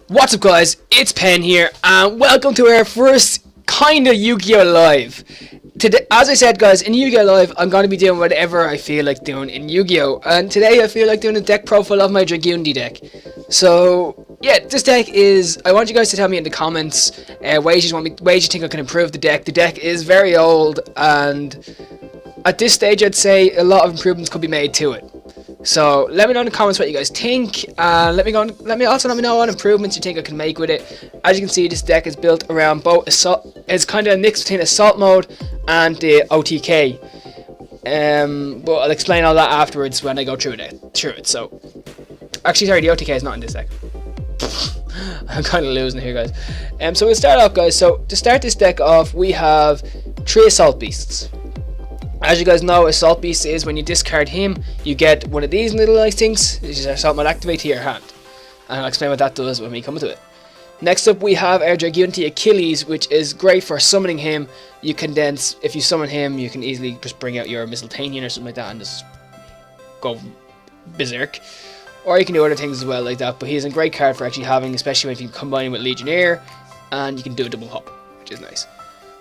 What's up guys, it's Pen here and welcome to our first kind of Yu-Gi-Oh! Live. Today, as I said guys, in Yu-Gi-Oh! Live I'm going to be doing whatever I feel like doing in Yu-Gi-Oh! And today I feel like doing a deck profile of my Dragunity deck. So yeah, this deck is, I want you guys to tell me in the comments ways you think I can improve the deck. The deck is very old and at this stage I'd say a lot of improvements could be made to it. So let me know in the comments what you guys think. Let me also let me know what improvements you think I can make with it. As you can see, this deck is built around both assault. It's kind of a mix between assault mode and the OTK. But I'll explain all that afterwards when I go through it. So actually, sorry, the OTK is not in this deck. I'm kind of losing here, guys. So we'll start off, guys. So to start this deck off, we have 3 assault beasts. As you guys know, Assault Beast is when you discard him, you get one of these little nice things, which is Assault Mode activate to your hand. And I'll explain what that does when we come to it. Next up we have our Dragunity Achilles, which is great for summoning him. You can then, if you summon him, you can easily just bring out your Mistletoe or something like that and just go berserk. Or you can do other things as well like that, but he's a great card for actually having, especially if you combine him with Legionnaire, and you can do a double hop, which is nice.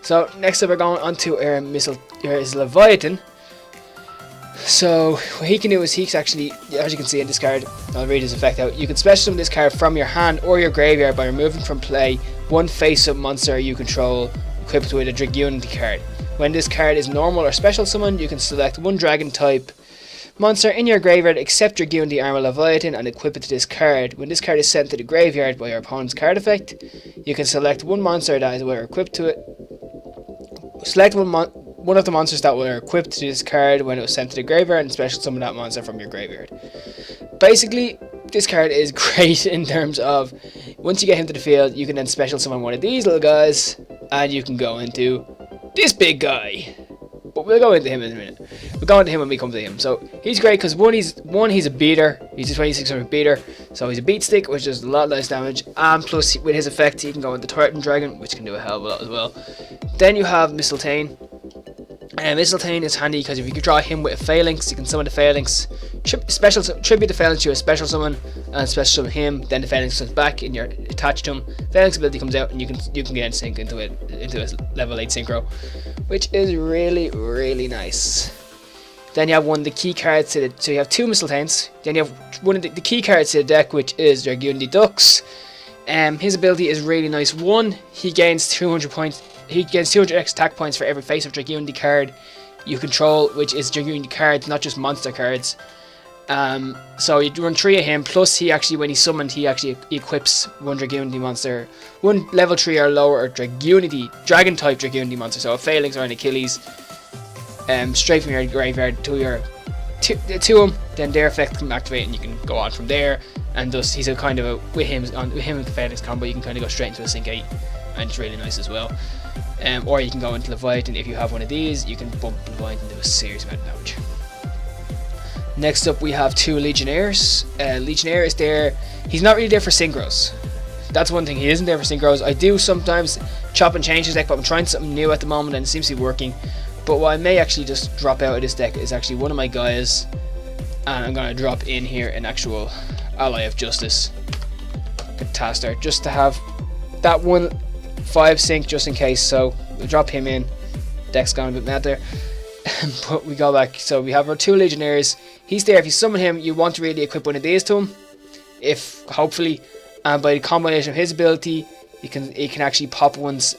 So next up we're going on to our Leviathan. So what he can do is he can actually, as you can see in this card, I'll read his effect out. You can special summon this card from your hand or your graveyard by removing from play one face-up monster you control equipped with a Dragunity card. When this card is normal or special summon, you can select one dragon type monster in your graveyard except Dragunity Armor Leviathan and equip it to this card. When this card is sent to the graveyard by your opponent's card effect, you can select one monster that is equipped to it. Select one of the monsters that were equipped to this card when it was sent to the graveyard and special summon that monster from your graveyard. Basically, this card is great in terms of once you get him to the field, you can then special summon one of these little guys and you can go into this big guy. But we'll go into him in a minute. We'll go into him when we come to him. So he's great because he's a beater. He's a 2600 beater. So he's a beat stick, which does a lot less damage. And plus with his effect, he can go into Titan Dragon, which can do a hell of a lot as well. Then you have Mistletoe. And Mistletoe is handy because if you can draw him with a Phalanx, you can summon the Phalanx, tribute the Phalanx to a special summon, and special summon him. Then the Phalanx comes back, and you're attached to him. Phalanx ability comes out, and you can get sync into a level 8 synchro, which is really nice. Then you have one of the key cards to the, so you have 2 Mistletoes. Then you have one of the key cards to the deck, which is Dragunity Ducks. His ability is really nice. One, he gains 200 points. He gets 200 extra attack points for every face of Dragunity card you control, which is Dragunity cards, not just monster cards. So you run 3 of him, plus he actually, when he's summoned, he equips one Dragunity monster, one level 3 or lower Dragunity, dragon type Dragunity monster, so a Phalanx or an Achilles, straight from your graveyard to him, then their effect can activate and you can go on from there. And thus he's a kind of a, with him and the Phalanx combo, you can kind of go straight into a sync 8, and it's really nice as well. Or you can go into Leviathan. If you have one of these, you can bump Leviathan into a serious amount of damage. Next up we have 2 Legionnaires. Legionnaire is there, he's not really there for synchros. That's one thing, he isn't there for synchros. I do sometimes chop and change his deck, but I'm trying something new at the moment and it seems to be working. But what I may actually just drop out of this deck is actually one of my guys, and I'm going to drop in here an actual Ally of Justice Catastar, just to have that one 5 sync just in case. So we'll drop him in. Deck's gone a bit mad there. But we go back. So we have our 2 Legionnaires. He's there. If you summon him, you want to really equip one of these to him. If hopefully, by the combination of his ability, he can actually pop one's.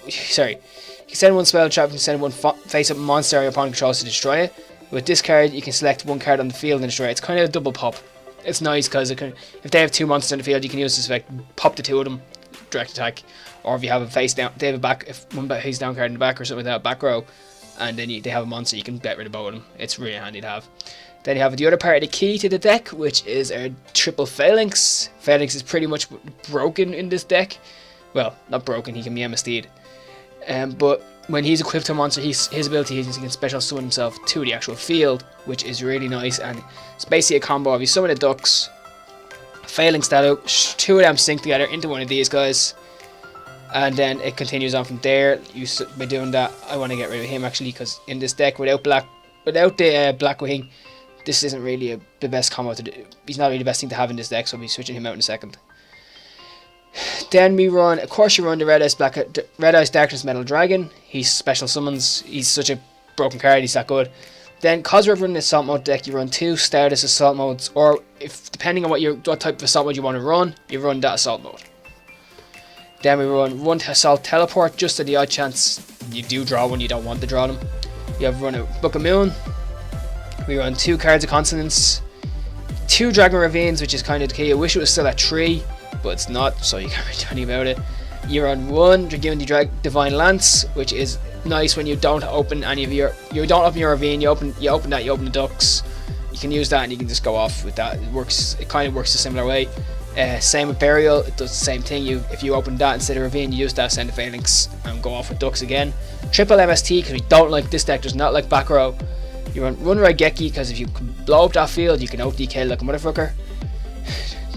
Sorry, you can send one spell trap and send one face-up monster your opponent controls to destroy it. With this card, you can select one card on the field and destroy it. It's kind of a double pop. It's nice because if they have 2 monsters on the field, you can use this effect, pop the 2 of them, direct attack. Or if you have a face down, they have one face down card in the back or something like that, back row, and then they have a monster, you can get rid of both of them. It's really handy to have. Then you have the other part of the key to the deck, which is our triple Phalanx. Phalanx is pretty much broken in this deck. Well, not broken, he can be MSD'd. But when he's equipped to a monster, his ability is he can special summon himself to the actual field, which is really nice. And it's basically a combo of you summon the Ducks, Phalanx that out, 2 of them sync together into one of these guys, and then it continues on from there. By doing that, I want to get rid of him actually, because in this deck without the Blackwing, this isn't really the best combo to do. He's not really the best thing to have in this deck, so I'll be switching him out in a second. Then we run, of course you run the Red Eyes Darkness Metal Dragon. He's special summons, he's such a broken card, he's that good. Then, cause we're running the Assault Mode deck, you run 2 Stardust Assault Modes, or if depending on what type of Assault Mode you want to run, you run that Assault Mode. Then we run 1 Assault Teleport, just to the odd chance you do draw one, you don't want to draw them. You have run a Book of Moon. We run 2 Cards of Consonance, 2 Dragon Ravines, which is kind of the key. I wish it was still at 3, but it's not, so you can't really do anything about it. You run 1 Dragunity Divine Lance, which is nice when you don't open any of your ravine. You open the ducks. You can use that and you can just go off with that. It kind of works a similar way. Same with Burial, it does the same thing. If you open that instead of ravine, you use that, send a phalanx and go off with ducks again. Triple MST, because we don't like, this deck does not like back row. You run Raigeki, because if you can blow up that field, you can OTK like a motherfucker.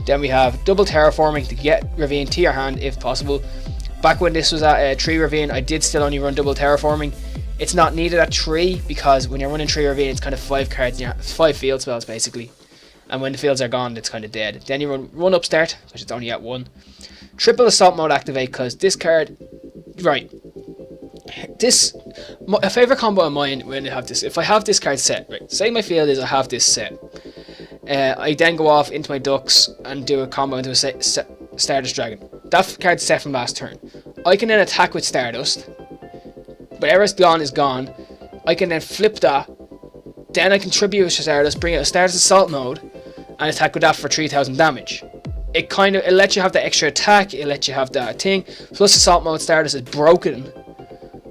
Then we have double terraforming to get ravine to your hand if possible. Back when this was at 3 ravine, I did still only run double terraforming. It's not needed at 3 because when you're running 3 ravine, it's kind of 5 cards, 5 field spells basically. And when the fields are gone, it's kind of dead. Then you run Upstart, which is only at 1. Triple Assault Mode activate, because this card, right. A favourite combo of mine when I have this, if I have this card set, right, say my field is I have this set. I then go off into my ducks and do a combo into a Stardust Dragon. That card's set from last turn. I can then attack with Stardust. Whatever's gone is gone. I can then flip that. Then I can tribute with Stardust, bring out a Stardust Assault Mode, and attack with that for 3000 damage. It lets you have the extra attack, it lets you have that thing. Plus Assault Mode Stardust is broken.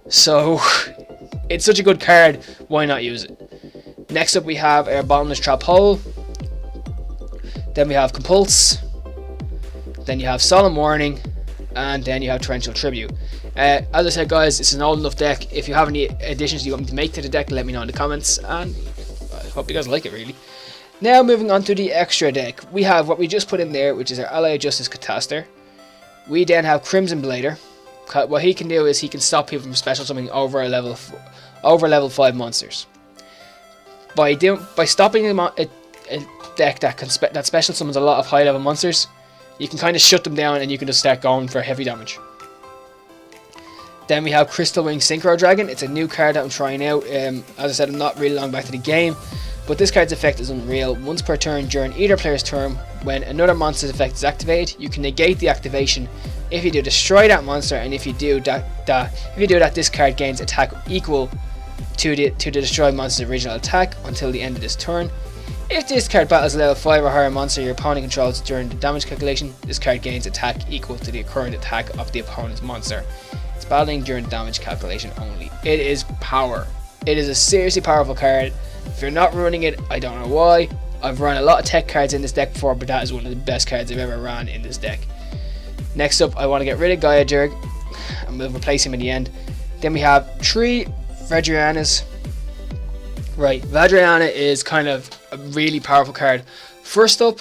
So, it's such a good card, why not use it? Next up we have our Bottomless Trap Hole. Then we have Compulse. Then you have Solemn Warning. And then you have Torrential Tribute. As I said guys, it's an old enough deck. If you have any additions you want me to make to the deck, let me know in the comments. And I hope you guys like it really. Now moving on to the extra deck. We have what we just put in there, which is our Ally of Justice Cataster. We then have Crimson Blader. What he can do is he can stop people from special summoning over level 5 monsters. By stopping him on a deck that special summons a lot of high level monsters, you can kind of shut them down and you can just start going for heavy damage. Then we have Crystal Wing Synchro Dragon. It's a new card that I'm trying out. As I said, I'm not really long back to the game, but this card's effect is unreal. Once per turn during either player's turn, when another monster's effect is activated, you can negate the activation. If you do, destroy that monster, and if you do that, this card gains attack equal to the destroyed monster's original attack until the end of this turn. If this card battles a level 5 or higher monster your opponent controls during the damage calculation, this card gains attack equal to the current attack of the opponent's monster. It's battling during damage calculation only. It is power. It is a seriously powerful card. If you're not running it, I don't know why. I've run a lot of tech cards in this deck before, but that is one of the best cards I've ever ran in this deck. Next up, I want to get rid of Gaia Jurg, and we'll replace him in the end. Then we have 3 Vajrayanas. Right, Vajrayana is kind of a really powerful card. First up,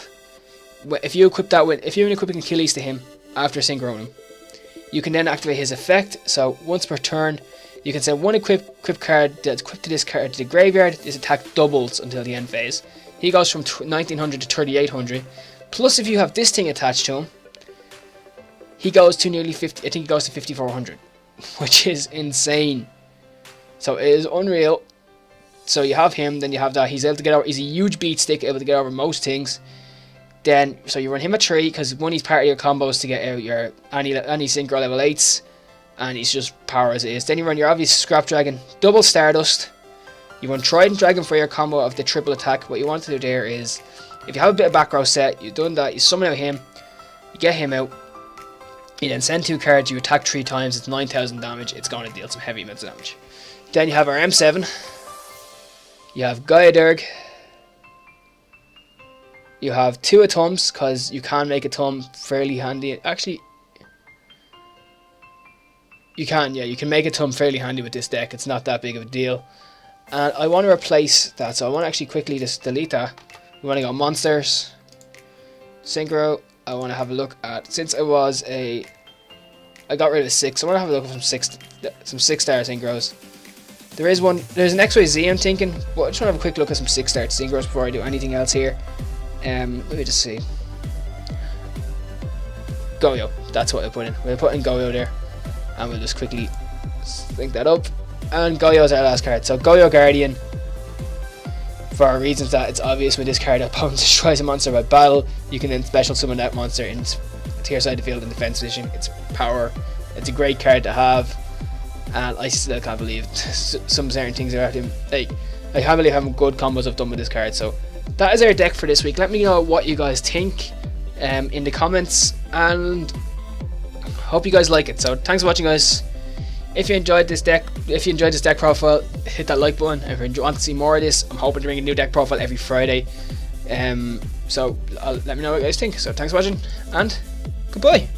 if you equip equipping Achilles to him after synchroning him, you can then activate his effect. So once per turn, you can send one equip card that's equipped to this card to the graveyard. This attack doubles until the end phase. He goes from 1900 to 3800. Plus, if you have this thing attached to him, he goes to nearly 50. I think he goes to 5400, which is insane. So it is unreal. So you have him, then you have that. He's able to get over. He's a huge beat stick, able to get over most things. Then, so you run him at 3 because one, he's part of your combos to get out your any synchro level 8s, and he's just power as it is. Then you run your obvious Scrap Dragon, double Stardust. You run Trident Dragon for your combo of the triple attack. What you want to do there is, if you have a bit of back row set, you've done that. You summon out him, you get him out. You then send 2 cards. You attack 3 times. It's 9000 damage. It's going to deal some heavy amounts of damage. Then you have our M7. You have Gaia Jurg. You have 2 Atums, because you can make Atum fairly handy. Actually, you can make Atum fairly handy with this deck. It's not that big of a deal. And I want to replace that, so I want to actually quickly just delete that. We want to go Monsters, Synchro. I want to have a look at, since I got rid of 6, I want to have a look at some 6-star Synchros. There's an XYZ I'm thinking, but I just want to have a quick look at some 6-star Synchros before I do anything else here. Let me just see. Goyo. That's what we'll put in. We'll put in Goyo there, and we'll just quickly link that up. And Goyo's our last card. So Goyo Guardian, for reasons that it's obvious with this card, opponent destroys a monster by battle. You can then special summon that monster into your side of the field in defense position. It's power. It's a great card to have, and I still can't believe some certain things are at him. Like, I can't believe how good combos I've done with this card. So that is our deck for this week. Let me know what you guys think in the comments, and hope you guys like it. So thanks for watching, guys. If you enjoyed this deck profile, hit that like button. If you want to see more of this, I'm hoping to bring a new deck profile every Friday. So let me know what you guys think. So thanks for watching, and goodbye.